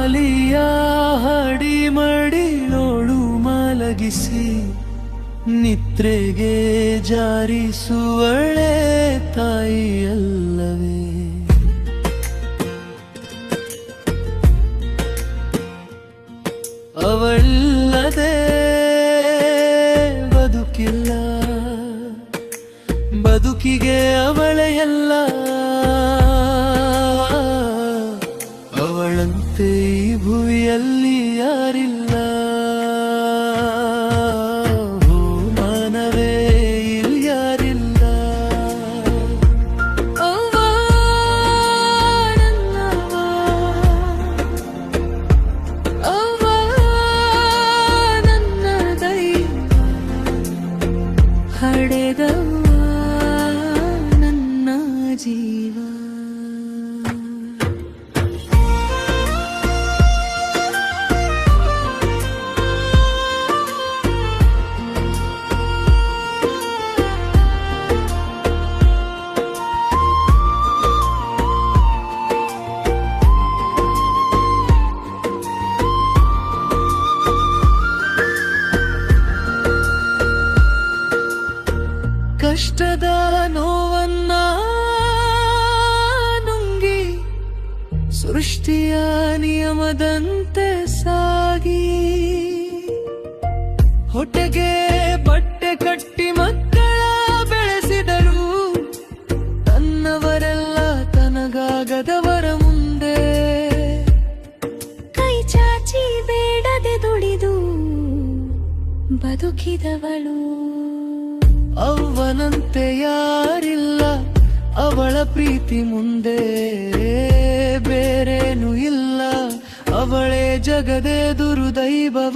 ಲಾಲಿಯ ಹಡಿ ಮಡಿಲೋಳು ಮಲಗಿಸಿ ನಿದ್ರೆಗೆ ಜಾರಿಸುವಳೆ ತಾಯಿಯಲ್ಲವೇ. ಅವಳಲ್ಲದೆ ಬದುಕಿಲ್ಲ, ಬದುಕಿಗೆ ಅವಳೇ ಎಲ್ಲ. ಅವಳಂತೆ ಈ ಭುವಿಯಲ್ಲಿ ಯಾರಿಲ್ಲ. ಓ ಮಾನವೇ ಇಲ್ಲಿ ಯಾರಿಲ್ಲ. ಅವ್ವ ನನ್ನವ್ವ, ಅವ್ವ ನನ್ನ ದೈವ, ಹಡೆದವ್ವ ನನ್ನ ಜೀವ. ಕಷ್ಟದ ನೋವನ್ನ ನುಂಗಿ ಸೃಷ್ಟಿಯ ನಿಯಮದಂತೆ ಸಾಗಿ, ಹೊಟ್ಟೆಗೆ ಬಟ್ಟೆ ಕಟ್ಟಿ ಮಕ್ಕಳ ಬೆಳೆಸಿದಳು. ತನ್ನವರೆಲ್ಲ ತನಗಾಗದವರ ಮುಂದೆ ಕೈ ಚಾಚಿ ಬೇಡದೆ ದುಡಿದು ಬದುಕಿದವಳು. ಅವ್ವನಂತೆ ಯಾರಿಲ್ಲ, ಅವಳ ಪ್ರೀತಿ ಮುಂದೆ ಬೇರೇನು ಇಲ್ಲ. ಅವಳೇ ಜಗದೇ ದುರುದೈವವಾದವಳು.